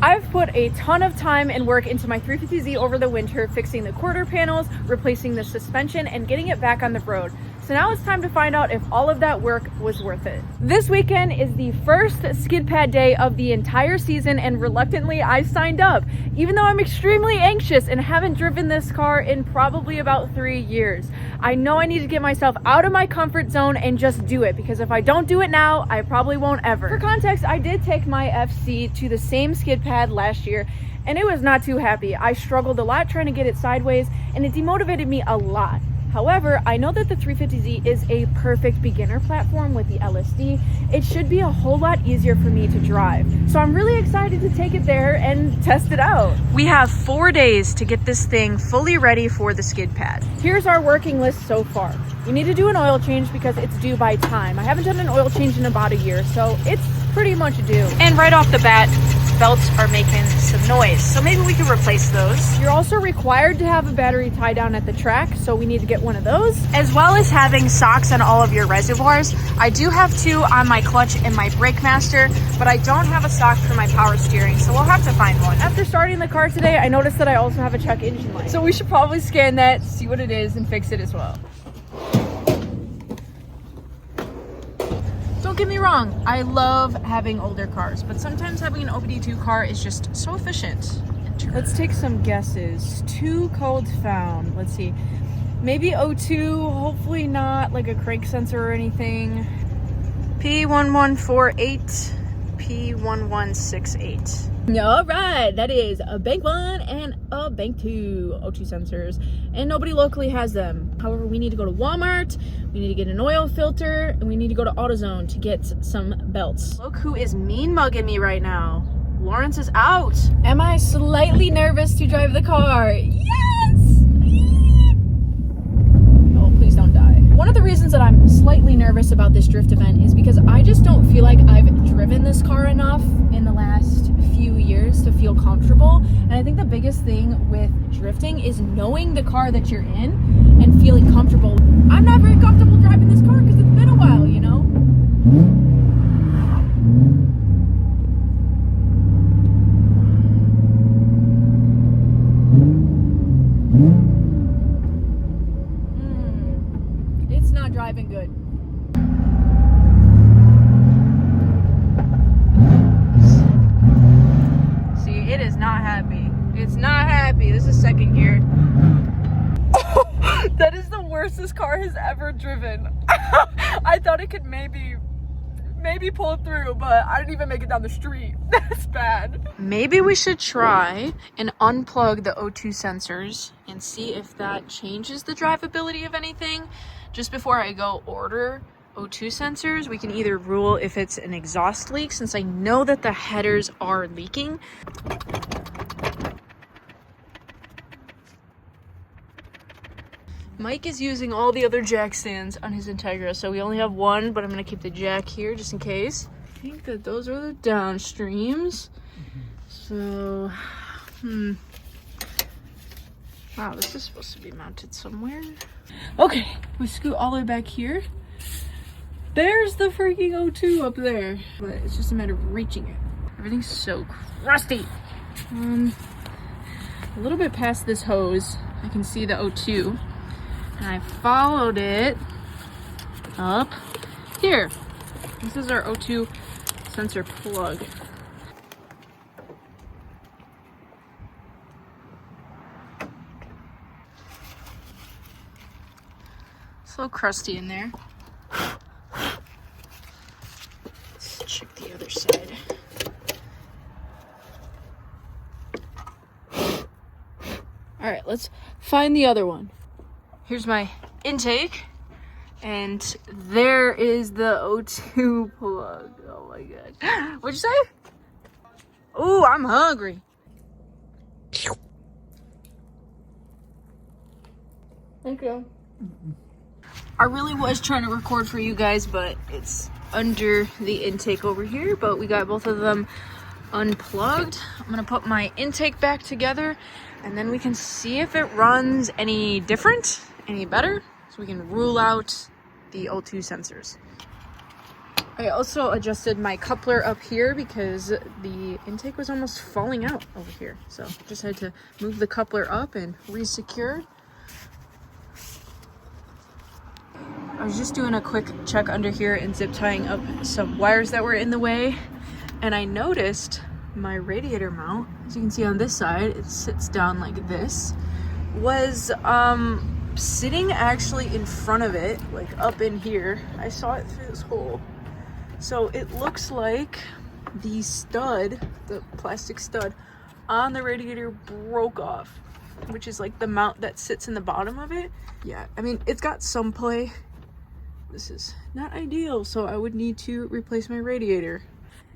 I've put a ton of time and work into my 350Z over the winter, fixing the quarter panels, replacing the suspension, and getting it back on the road. So now it's time to find out if all of that work was worth it. This weekend is the first skid pad day of the entire season, and reluctantly I signed up, even though I'm extremely anxious and haven't driven this car in probably about 3 years. I know I need to get myself out of my comfort zone and just do it, because if I don't do it now, I probably won't ever. For context, I did take my FC to the same skid pad last year, and it was not too happy. I struggled a lot trying to get it sideways, and it demotivated me a lot. However, I know that the 350Z is a perfect beginner platform with the LSD. It should be a whole lot easier for me to drive. So I'm really excited to take it there and test it out. We have 4 days to get this thing fully ready for the skid pad. Here's our working list so far. You need to do an oil change because it's due by time. I haven't done an oil change in about a year, so it's pretty much due. And right off the bat, belts are making some noise, so maybe we can replace those. You're also required to have a battery tie down at the track, so we need to get one of those, as well as having socks on all of your reservoirs. I do have 2 on my clutch and my brake master, but I don't have a sock for my power steering, so we'll have to find one. After starting the car today, I noticed that I also have a check engine light, so we should probably scan that, see what it is, and fix it as well. Don't get me wrong, I love having older cars, but sometimes having an OBD2 car is just so efficient. Let's take some guesses. 2 codes found. Let's see. Maybe O2, hopefully not like a crank sensor or anything. P1148, P1168. All right, that is a bank 1 and a bank 2 O2 sensors, and nobody locally has them. However, we need to go to Walmart, we need to get an oil filter, and we need to go to AutoZone to get some belts. Look who is mean mugging me right now. Lawrence is out. Am I slightly nervous to drive the car? Yes! Oh, please don't die. One of the reasons that I'm slightly nervous about this drift event is because I just don't feel like I've driven this car enough in the last few years to feel comfortable. And I think the biggest thing with drifting is knowing the car that you're in and feeling comfortable. I'm not very comfortable driving this car because it's been a while, you know? It's not driving good. It is not happy. It's not happy. This is second gear. That is the worst this car has ever driven. I thought it could maybe pull it through, but I didn't even make it down the street. That's bad. Maybe we should try and unplug the O2 sensors and see if that changes the drivability of anything. Just before I go order O2 sensors, we can either rule if it's an exhaust leak, since I know that the headers are leaking. Mike is using all the other jack stands on his Integra, so we only have one, but I'm gonna keep the jack here just in case. I think that those are the downstreams. So, wow, this is supposed to be mounted somewhere. Okay, we scoot all the way back here. There's the freaking O2 up there, but it's just a matter of reaching it. Everything's so crusty. A little bit past this hose, I can see the O2, and I followed it up here. This is our O2 sensor plug. It's a little crusty in there. Check the other side. All right, let's find the other one. Here's my intake, and there is the O2 plug. Oh my god. What'd you say? Oh, I'm hungry. Thank you. I really was trying to record for you guys, but it's under the intake over here, but we got both of them unplugged. I'm gonna put my intake back together, and then we can see if it runs any different, any better, so we can rule out the O2 sensors. I also adjusted my coupler up here because the intake was almost falling out over here. So just had to move the coupler up and re-secure. I was just doing a quick check under here and zip tying up some wires that were in the way. And I noticed my radiator mount, as you can see on this side, it sits down like this, was sitting actually in front of it, like up in here. I saw it through this hole. So it looks like the stud, the plastic stud on the radiator broke off, which is like the mount that sits in the bottom of it. Yeah, I mean, it's got some play. This is not ideal, so I would need to replace my radiator.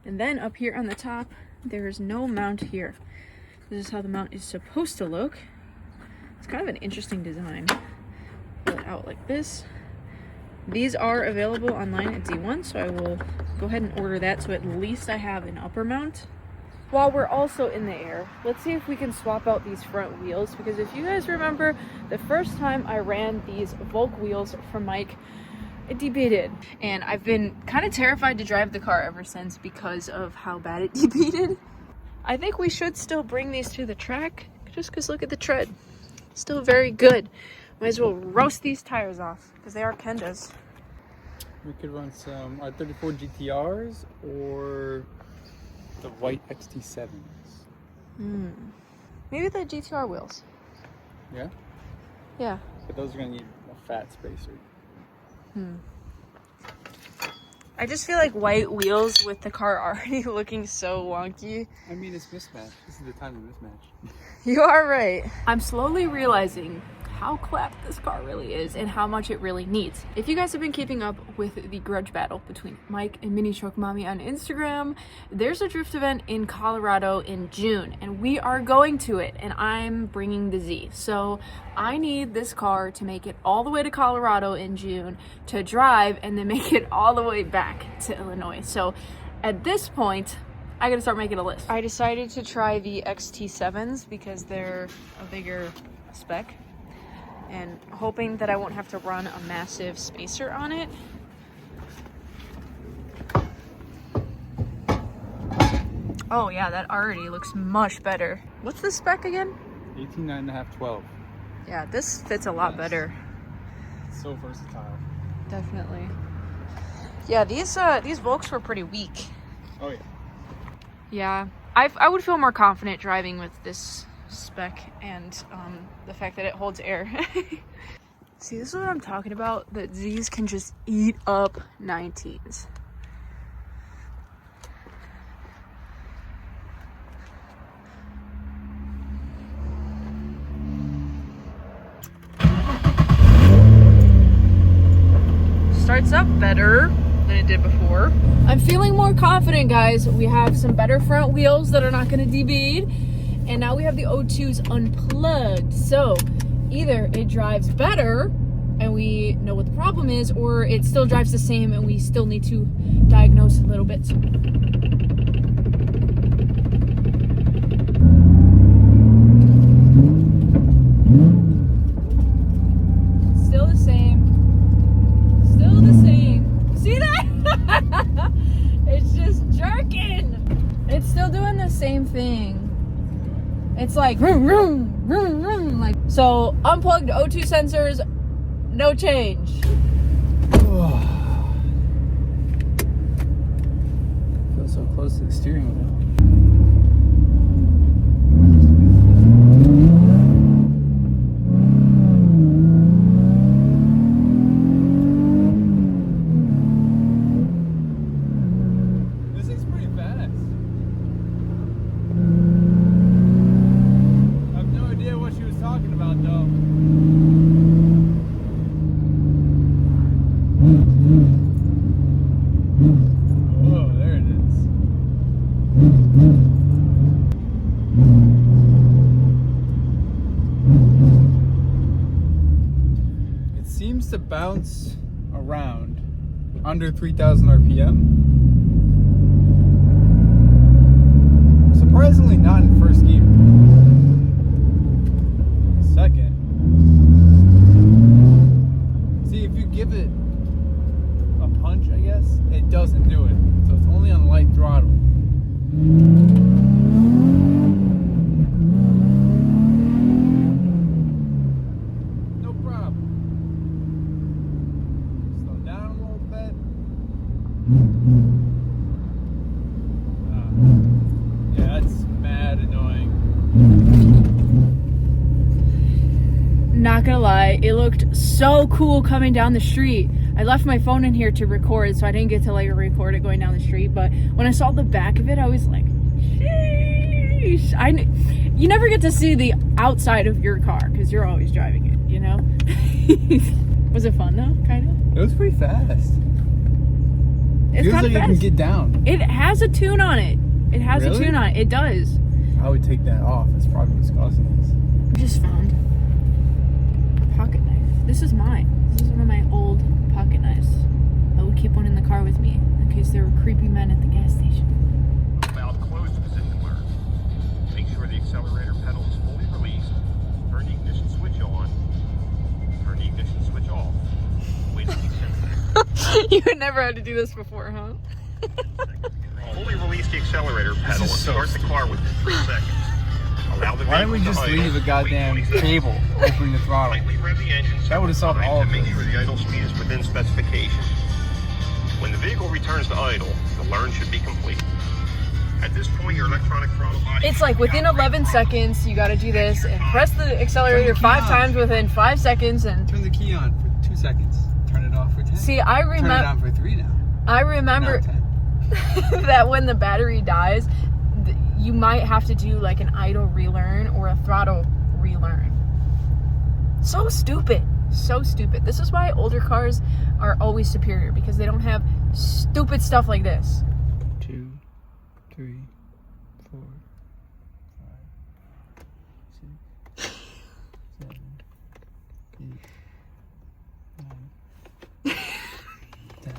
And then up here on the top, there's no mount here. This is how the mount is supposed to look. It's kind of an interesting design. Pull it out like this. These are available online at Z1, so I will go ahead and order that so at least I have an upper mount. While we're also in the air, let's see if we can swap out these front wheels, because if you guys remember, the first time I ran these Volk wheels from Mike, it debeaded. And I've been kind of terrified to drive the car ever since because of how bad it debeaded. I think we should still bring these to the track, just because look at the tread. Still very good. Might as well roast these tires off because they are Kendas. We could run some R34 GTRs or the white XT7s. Maybe the GTR wheels. Yeah? Yeah. But those are going to need a fat spacer. I just feel like white wheels with the car already looking so wonky. I mean, it's mismatched. This is the time of mismatch. You are right. I'm slowly realizing how clapped this car really is and how much it really needs. If you guys have been keeping up with the grudge battle between Mike and Mini Truck Mommy on Instagram, there's a drift event in Colorado in June and we are going to it, and I'm bringing the Z. So I need this car to make it all the way to Colorado in June to drive and then make it all the way back to Illinois. So at this point, I gotta start making a list. I decided to try the XT7s because they're a bigger spec, and hoping that I won't have to run a massive spacer on it. Oh yeah, that already looks much better. What's the spec again? 18.5, 12. Yeah, this fits a lot better. It's so versatile. Definitely. Yeah, these Volks were pretty weak. Oh yeah. Yeah, I would feel more confident driving with this spec and the fact that it holds air. See, this is what I'm talking about, that Z's can just eat up 19s. Starts up better than it did before. I'm feeling more confident, guys. We have some better front wheels that are not going to debead. And now we have the O2s unplugged. So either it drives better and we know what the problem is, or it still drives the same and we still need to diagnose little bits. Still the same. Still the same. See that? It's just jerking. It's still doing the same thing. It's like vroom, vroom, vroom, vroom, like so. Unplugged O2 sensors, no change. Feel so close to the steering wheel. This is pretty fast. What she was talking about though. Oh, there it is. It seems to bounce around under 3,000 RPM. Surprisingly not in first gear. Second. See, if you give it a punch, I guess, it doesn't do Not gonna lie, it looked so cool coming down the street. I left my phone in here to record, so I didn't get to like record it going down the street. But when I saw the back of it, I was like, sheesh. You never get to see the outside of your car because you're always driving it, you know? Was it fun though, kind of? It was pretty fast. It's feels like fast. it can get down. It has a tune on it. It has a tune on it. It does. I would take that off. That's probably what's causing this. I just found a pocket knife. This is mine. This is one of my old pocket knives. I would keep one in the car with me in case there were creepy men at the gas station. Valve closed to position alert. Make sure the accelerator pedal is fully released. Turn the ignition switch on. Turn the ignition switch off. Wait till you set You never had to do this before, huh? fully release the accelerator pedal and start the car within 3 seconds. Allow the Why don't we vehicle to just idle. leave a goddamn cable opening the throttle? Lightly rev the engine That would've solved all of to make this. sure the idle speed is within specification. When the vehicle returns to idle, the learn should be complete. At this point, your electronic throttle body... It's like within 11 seconds, you gotta do this and press the accelerator 5 times within 5 seconds and... Turn the key on for 2 seconds. Turn it off for 10. See, I Turn it remember... on for 3 now. I remember Now 10. that when the battery dies, you might have to do like an idle relearn or a throttle relearn. So stupid. So stupid. This is why older cars are always superior, because they don't have stupid stuff like this. 2, 3, 4, 5, 6, 7, 8, 9, 10.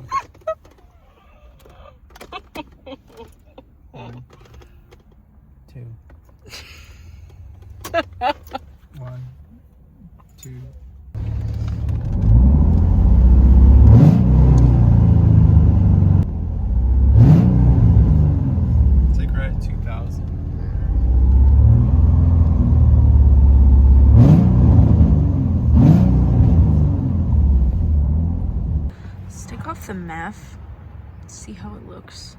1, 2. 1, 2. It's like right at 2,000. Let's take off the math. See how it looks.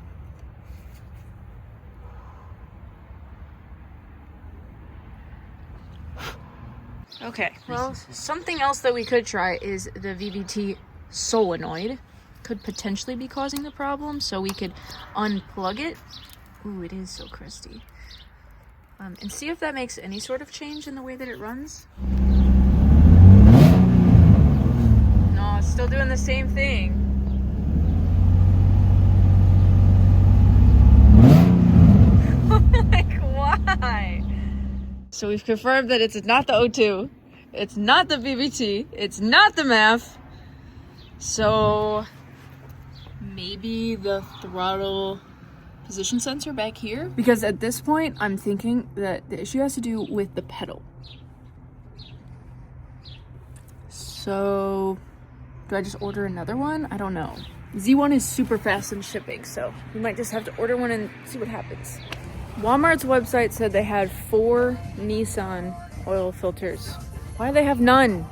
Okay, well, something else that we could try is the VVT solenoid. Could potentially be causing the problem, so we could unplug it. Ooh, it is so crusty. And see if that makes any sort of change in the way that it runs. No, it's still doing the same thing. Like, why? So we've confirmed that it's not the O2, it's not the VVT, it's not the MAF. So maybe the throttle position sensor back here? Because at this point, I'm thinking that the issue has to do with the pedal. So do I just order another one? I don't know. Z1 is super fast in shipping, so we might just have to order one and see what happens. Walmart's website said they had 4 Nissan oil filters. Why do they have none?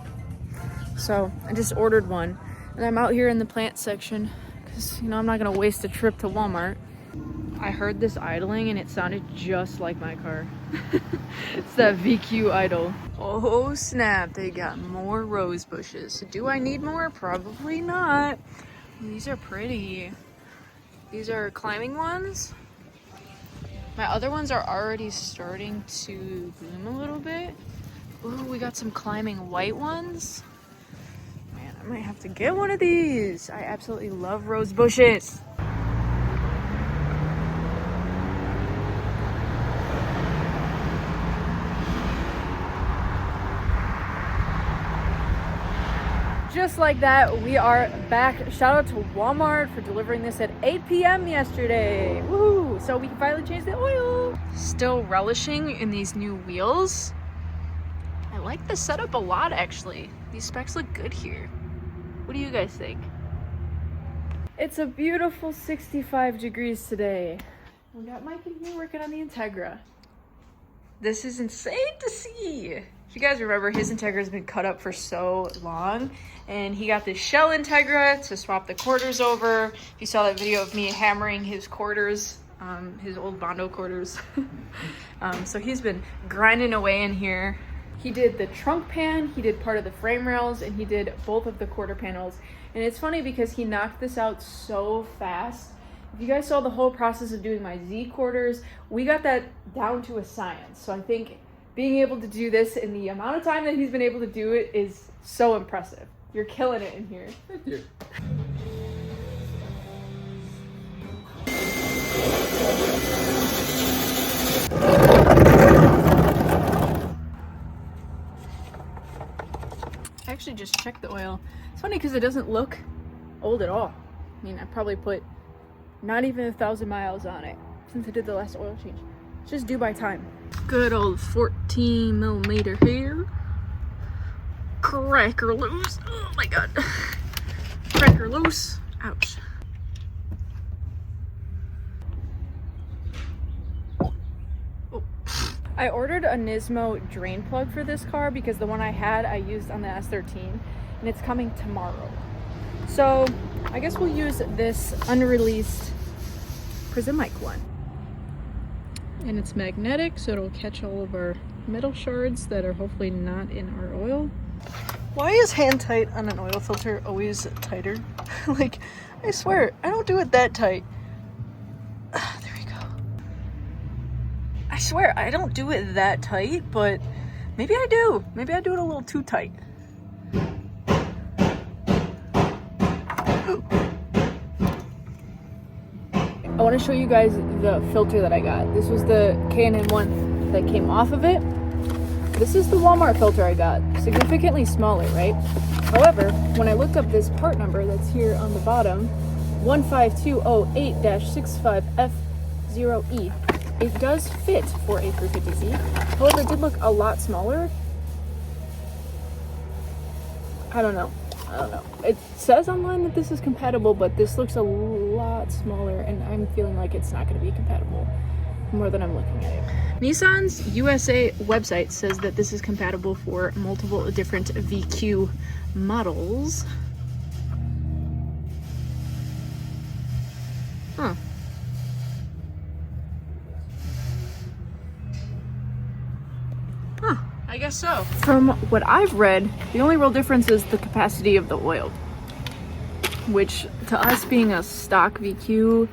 So I just ordered one, and I'm out here in the plant section because, you know, I'm not gonna waste a trip to Walmart. I heard this idling and it sounded just like my car. It's that VQ idle. Oh snap, they got more rose bushes. Do I need more? Probably not. These are pretty. These are climbing ones. My other ones are already starting to bloom a little bit. Ooh, we got some climbing white ones. Man, I might have to get one of these. I absolutely love rose bushes. Just like that, we are back. Shout out to Walmart for delivering this at 8 p.m. yesterday. Woo! So we can finally change the oil. Still relishing in these new wheels. I like the setup a lot, actually. These specs look good here. What do you guys think? It's a beautiful 65 degrees today. We got Mike in here working on the Integra. This is insane to see. If you guys remember, his Integra has been cut up for so long, and he got this shell Integra to swap the quarters over. If you saw that video of me hammering his quarters his old Bondo quarters. So he's been grinding away in here. He did the trunk pan, he did part of the frame rails, and he did both of the quarter panels. And it's funny because he knocked this out so fast. If you guys saw the whole process of doing my Z quarters, we got that down to a science. So I think being able to do this in the amount of time that he's been able to do it is so impressive. You're killing it in here. Thank you. I actually just checked the oil. It's funny because it doesn't look old at all. I mean, I probably put not even 1,000 miles on it since I did the last oil change. It's just due by time. Good old 14 millimeter here. Cracker loose. Oh my god. Cracker loose. Ouch. Oh. I ordered a Nismo drain plug for this car because the one I had I used on the S13 and it's coming tomorrow. So I guess we'll use this unreleased Prismic one. And it's magnetic, so it'll catch all of our metal shards that are hopefully not in our oil. Why is hand tight on an oil filter always tighter? Like, I swear, I don't do it that tight. There we go. I swear, I don't do it that tight, but maybe I do. Maybe I do it a little too tight. I want to show you guys the filter that I got. This was the K&N one that came off of it. This is the Walmart filter I got. Significantly smaller, right? However, when I looked up this part number that's here on the bottom, 15208-65F0E, it does fit for a 350Z. However, it did look a lot smaller. I don't know. It says online that this is compatible, but this looks a lot smaller, and I'm feeling like it's not going to be compatible more than I'm looking at it. Nissan's USA website says that this is compatible for multiple different VQ models. Huh. I guess so. From what I've read, the only real difference is the capacity of the oil, which to us being a stock VQ,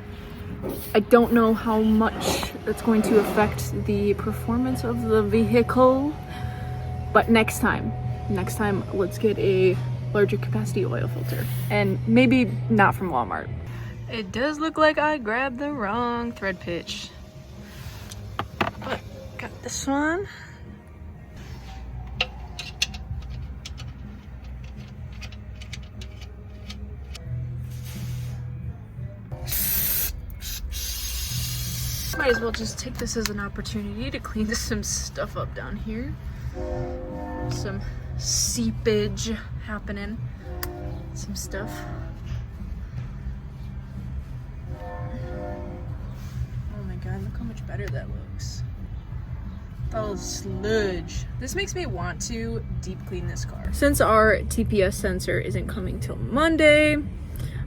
I don't know how much that's going to affect the performance of the vehicle, but next time let's get a larger capacity oil filter, and maybe not from Walmart. It does look like I grabbed the wrong thread pitch, but got this one. Might as well just take this as an opportunity to clean some stuff up down here. Some seepage happening. Some stuff. Oh my god, look how much better that looks. All the sludge. This makes me want to deep clean this car. Since our TPS sensor isn't coming till Monday,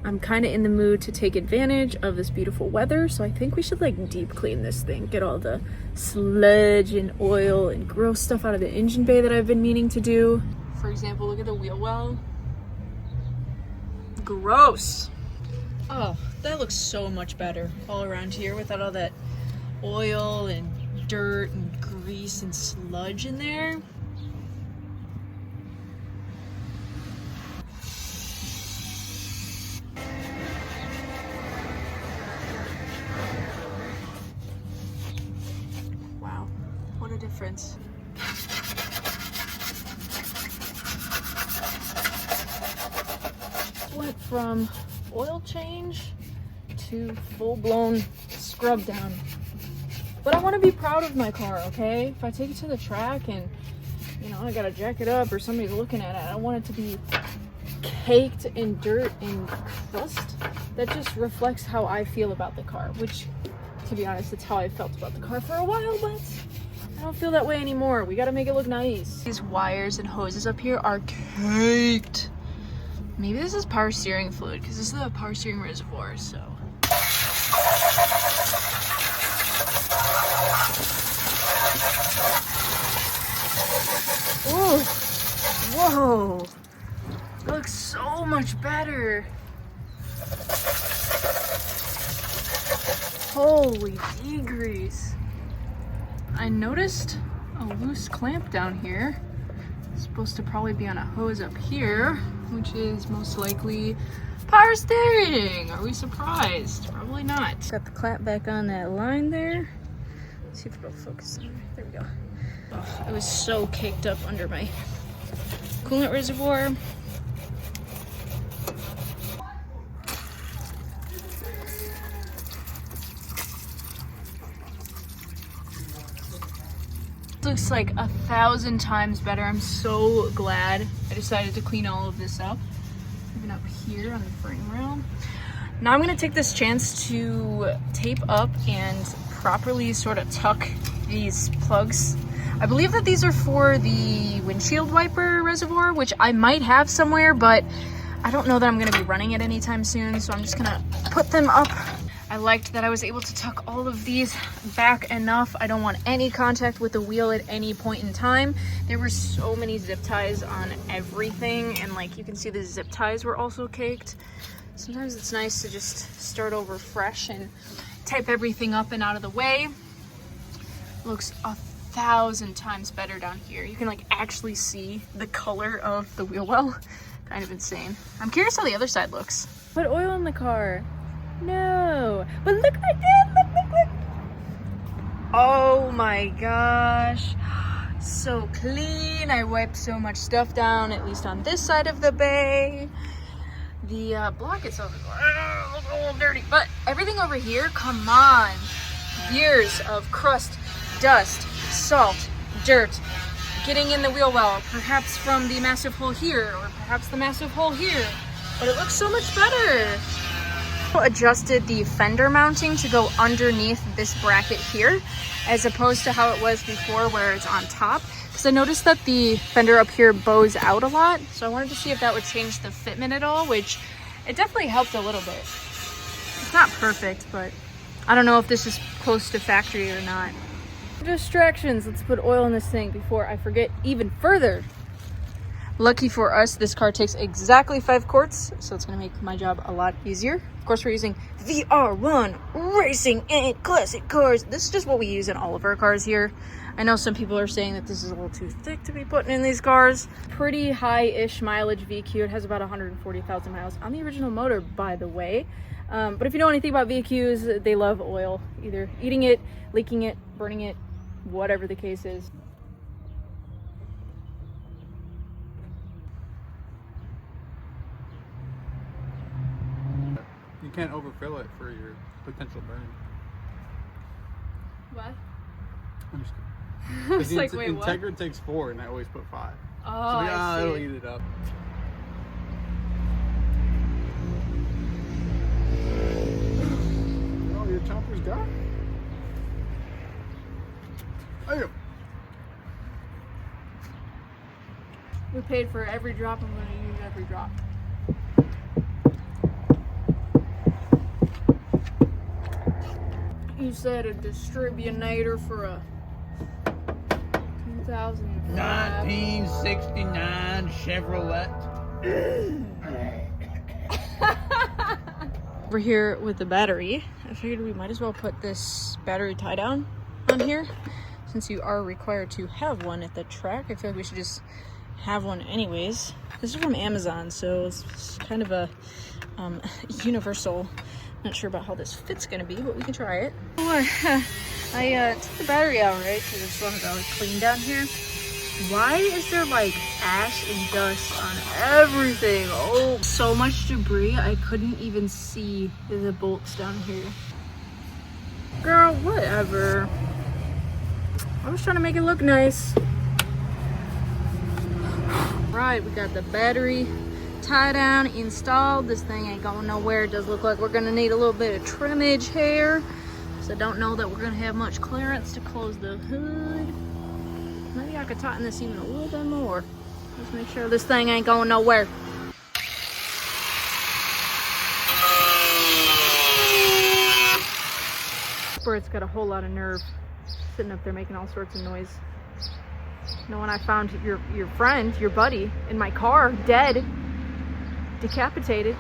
I'm kind of in the mood to take advantage of this beautiful weather, so I think we should like deep clean this thing, get all the sludge and oil and gross stuff out of the engine bay that I've been meaning to do. For example, look at the wheel well. Gross. Oh, that looks so much better all around here without all that oil and dirt and grease and sludge in there. What a difference. Went from oil change to full-blown scrub down. But I want to be proud of my car, okay? If I take it to the track and, you know, I gotta jack it up or somebody's looking at it, I want it to be caked in dirt and crust. That just reflects how I feel about the car, which, to be honest, it's how I felt about the car for a while, but I don't feel that way anymore. We gotta make it look nice. These wires and hoses up here are caked. Maybe this is power steering fluid, because this is the power steering reservoir, so. Whoa! It looks so much better. Holy degrease. I noticed a loose clamp down here. It's supposed to probably be on a hose up here, which is most likely power steering. Are we surprised? Probably not. Got the clamp back on that line there. Let's see if it'll focus on. There we go. Oh, it was so caked up under my coolant reservoir. Looks like 1,000 times better. I'm so glad I decided to clean all of this up. Even up here on the frame rail. Now I'm gonna take this chance to tape up and properly sort of tuck these plugs. I believe that these are for the windshield wiper reservoir, which I might have somewhere, but I don't know that I'm gonna be running it anytime soon, so I'm just gonna put them up. I liked that I was able to tuck all of these back enough. I don't want any contact with the wheel at any point in time. There were so many zip ties on everything, and like you can see the zip ties were also caked. Sometimes it's nice to just start over fresh and tape everything up and out of the way. Looks 1,000 times better down here. You can like actually see the color of the wheel well. Kind of insane. I'm curious how the other side looks. Put oil in the car. No, but look what I did. Look. Oh my gosh, so clean. I wiped so much stuff down, at least on this side of the bay. The block itself is a little dirty, but everything over here, come on. Years of crust, dust, salt, dirt getting in the wheel well, perhaps from the massive hole here or perhaps the massive hole here, but it looks so much better. Adjusted the fender mounting to go underneath this bracket here as opposed to how it was before where it's on top, because I noticed that the fender up here bows out a lot, so I wanted to see if that would change the fitment at all, which it definitely helped a little bit. It's not perfect, but I don't know if this is close to factory or not. Distractions. Let's put oil in this thing before I forget even further. Lucky for us, this car takes exactly 5 quarts, so it's gonna make my job a lot easier. Of course, we're using VR1 racing and classic cars. This is just what we use in all of our cars here. I know some people are saying that this is a little too thick to be putting in these cars. Pretty high-ish mileage VQ. It has about 140,000 miles on the original motor, by the way. But if you know anything about VQs, they love oil. Either eating it, leaking it, burning it, whatever the case is. You can't overfill it for your potential burn. What? I'm just kidding. I was like, wait, what? Integra takes 4 and I always put 5. Oh, So I see. it'll eat it up. Oh, your chopper's gone? Hey. We paid for every drop. I'm going to use every drop. You said a distributor for a 2005 1969 Chevrolet. We're here with the battery. I figured we might as well put this battery tie down on here. Since you are required to have one at the track, I feel like we should just have one anyways. This is from Amazon, so it's kind of a universal. Not sure about how this fit's gonna be, but we can try it. I took the battery out, right? Because I just wanted to clean down here. Why is there like ash and dust on everything? Oh, so much debris. I couldn't even see the bolts down here. Girl, whatever. I was trying to make it look nice. Right, we got the battery tie down, installed. This thing ain't going nowhere. It does look like we're gonna need a little bit of trimmage here. So I don't know that we're gonna have much clearance to close the hood. Maybe I could tighten this even a little bit more. Just make sure this thing ain't going nowhere. Where it's got a whole lot of nerve sitting up there making all sorts of noise. You know, when I found your friend, your buddy, in my car, dead, decapitated.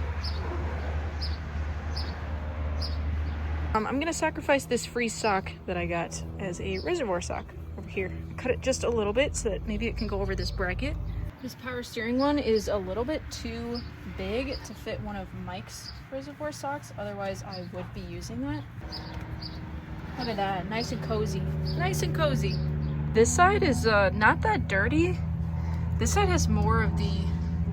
I'm gonna sacrifice this free sock that I got as a reservoir sock over here. Cut it just a little bit so that maybe it can go over this bracket. This power steering one is a little bit too big to fit one of Mike's reservoir socks. Otherwise, I would be using that. Look at that, nice and cozy. Nice and cozy. This side is not that dirty. This side has more of the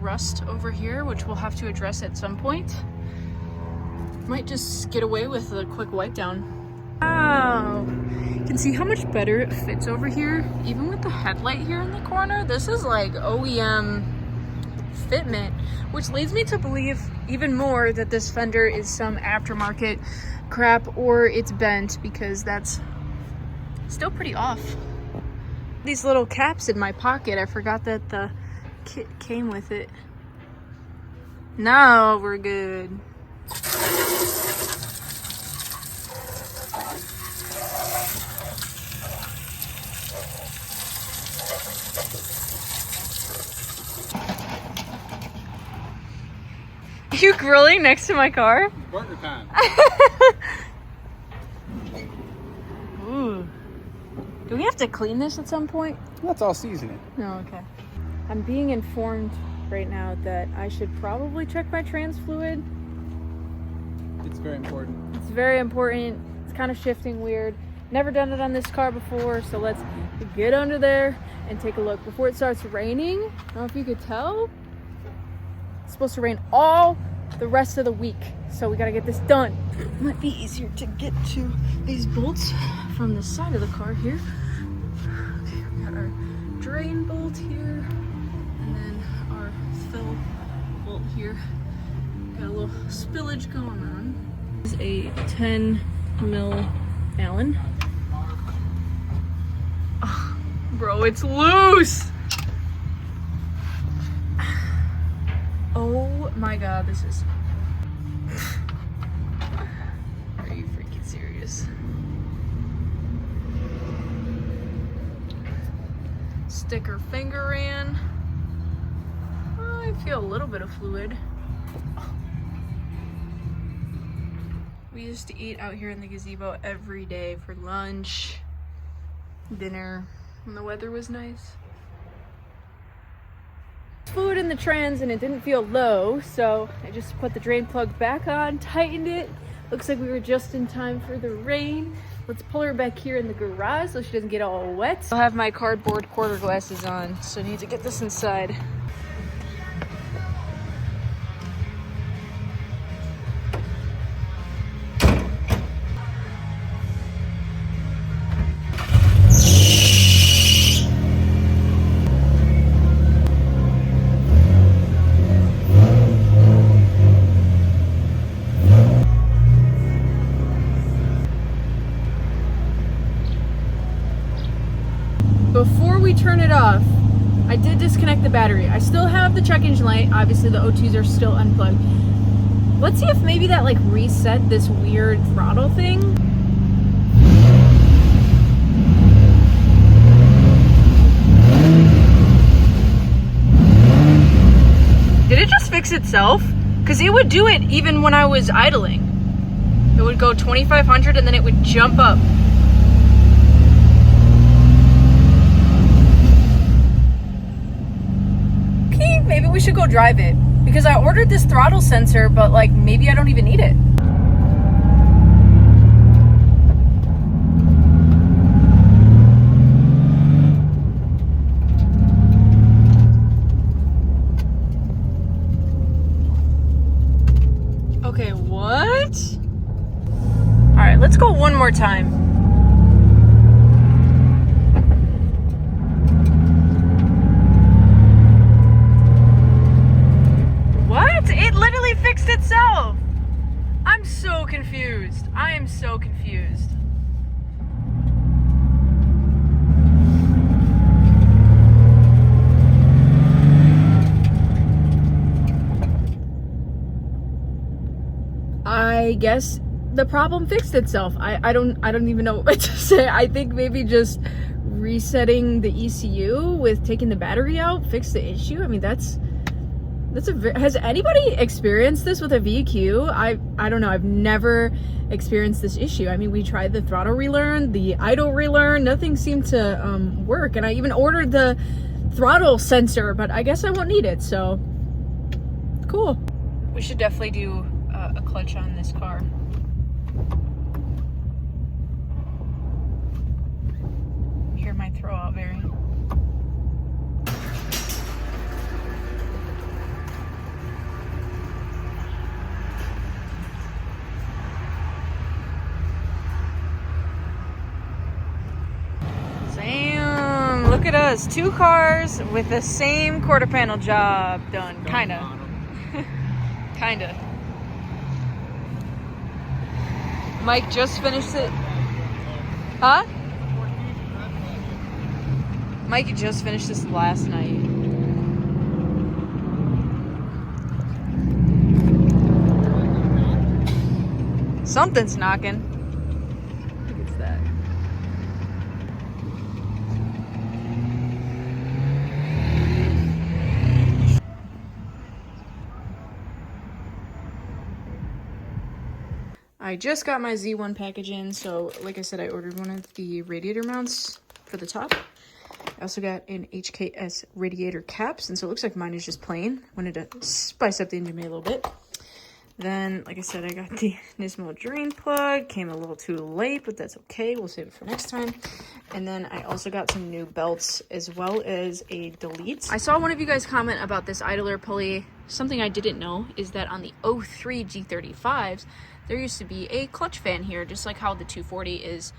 rust over here, which we'll have to address at some point. Might just get away with a quick wipe down. Wow, you can see how much better it fits over here. Even with the headlight here in the corner, this is like OEM fitment, which leads me to believe even more that this fender is some aftermarket crap or it's bent, because that's still pretty off. These little caps in my pocket, I forgot that the kit came with it. Now we're good. Are you grilling next to my car? Burger time. Ooh. Do we have to clean this at some point? That's all seasoning. No, okay. I'm being informed right now that I should probably check my trans fluid. It's very important. It's very important. It's kind of shifting weird. Never done it on this car before, so let's get under there and take a look before it starts raining. I don't know if you could tell. It's supposed to rain all the rest of the week, so we gotta get this done. It might be easier to get to these bolts from the side of the car here. Okay, we got our drain bolt here, and then our fill bolt here. Got a little spillage going on. This is a 10 mil Allen. Oh, bro, it's loose! Oh my god, this is... Are you freaking serious? Sticker finger in. Oh, I feel a little bit of fluid. We used to eat out here in the gazebo every day for lunch, dinner, when the weather was nice. Fluid in the trans and it didn't feel low, so I just put the drain plug back on, tightened it. Looks like we were just in time for the rain. Let's pull her back here in the garage so she doesn't get all wet. I'll have my cardboard quarter glasses on, so I need to get this inside. Before we turn it off, I did disconnect the battery. I still have the check engine light. Obviously the O2s are still unplugged. Let's see if maybe that like reset this weird throttle thing. Did it just fix itself? Because it would do it even when I was idling. It would go 2,500 and then it would jump up. Maybe we should go drive it, because I ordered this throttle sensor, but like maybe I don't even need it. Okay, what? All right, let's go one more time. Fixed itself. I'm so confused. I am so confused. I guess the problem fixed itself. I don't even know what to say. I think maybe just resetting the ECU with taking the battery out fix the issue? I mean, has anybody experienced this with a VQ? I don't know. I've never experienced this issue. I mean, we tried the throttle relearn, the idle relearn, nothing seemed to work. And I even ordered the throttle sensor, but I guess I won't need it, so cool. We should definitely do a clutch on this car. Hear my throwout bearing. Damn, look at us. 2 cars with the same quarter panel job done. Kinda. Kinda. Mike just finished it. Huh? Mike just finished this last night. Something's knocking. I think it's that. I just got my Z1 package in, so like I said, I ordered one of the radiator mounts for the top. I also got an HKS radiator caps, and so it looks like mine is just plain. Wanted to spice up the engine bay a little bit. Then, like I said, I got the Nismo drain plug. Came a little too late, but that's okay. We'll save it for next time. And then I also got some new belts as well as a delete. I saw one of you guys comment about this idler pulley. Something I didn't know is that on the 03 G35s, there used to be a clutch fan here, just like how the 240 is.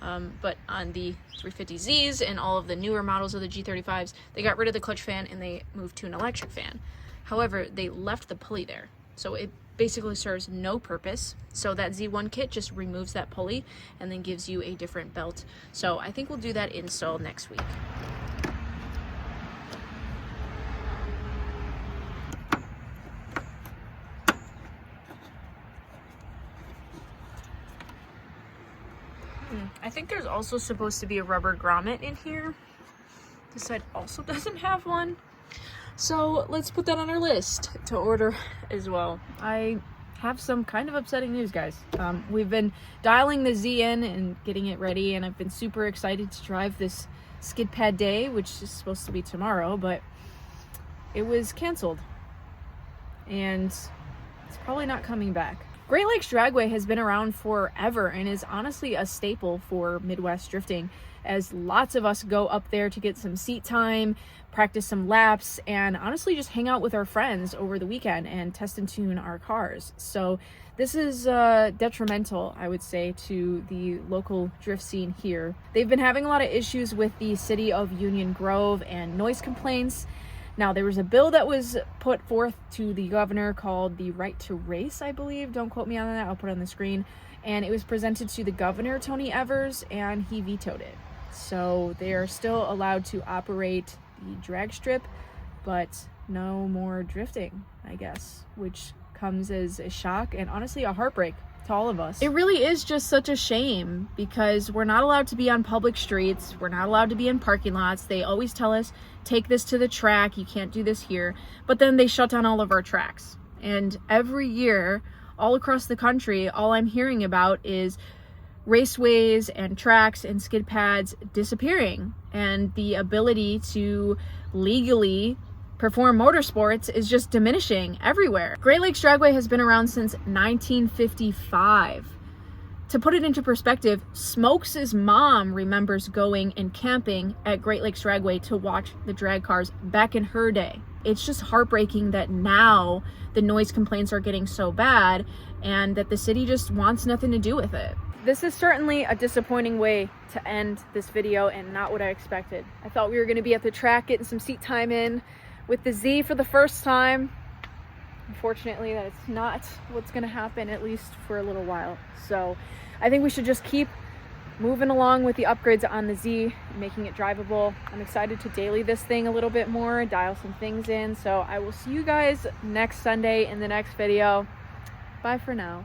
But on the 350Zs and all of the newer models of the G35s, they got rid of the clutch fan and they moved to an electric fan. However, they left the pulley there. So it basically serves no purpose. So that Z1 kit just removes that pulley and then gives you a different belt. So I think we'll do that install next week. I think there's also supposed to be a rubber grommet in here. This side also doesn't have one. So let's put that on our list to order as well. I have some kind of upsetting news, guys. We've been dialing the Z in and getting it ready, and I've been super excited to drive this skid pad day, which is supposed to be tomorrow, but it was canceled. And it's probably not coming back. Great Lakes Dragway has been around forever and is honestly a staple for Midwest drifting, as lots of us go up there to get some seat time, practice some laps, and honestly just hang out with our friends over the weekend and test and tune our cars. So this is detrimental, I would say, to the local drift scene here. They've been having a lot of issues with the city of Union Grove and noise complaints. Now, there was a bill that was put forth to the governor called the Right to Race, I believe. Don't quote me on that. I'll put it on the screen. And it was presented to the governor, Tony Evers, and he vetoed it. So they are still allowed to operate the drag strip, but no more drifting, I guess, which comes as a shock and honestly a heartbreak to all of us. It really is just such a shame because we're not allowed to be on public streets. We're not allowed to be in parking lots. They always tell us, take this to the track. You can't do this here. But then they shut down all of our tracks. And every year, all across the country, all I'm hearing about is raceways and tracks and skid pads disappearing. And the ability to legally perform motorsports is just diminishing everywhere. Great Lakes Dragway has been around since 1955. To put it into perspective, Smokes' mom remembers going and camping at Great Lakes Dragway to watch the drag cars back in her day. It's just heartbreaking that now the noise complaints are getting so bad and that the city just wants nothing to do with it. This is certainly a disappointing way to end this video and not what I expected. I thought we were going to be at the track getting some seat time in with the Z for the first time. Unfortunately, that's not what's going to happen, at least for a little while. So I think we should just keep moving along with the upgrades on the Z, making it drivable. I'm excited to daily this thing a little bit more, dial some things in. So I will see you guys next Sunday in the next video. Bye for now.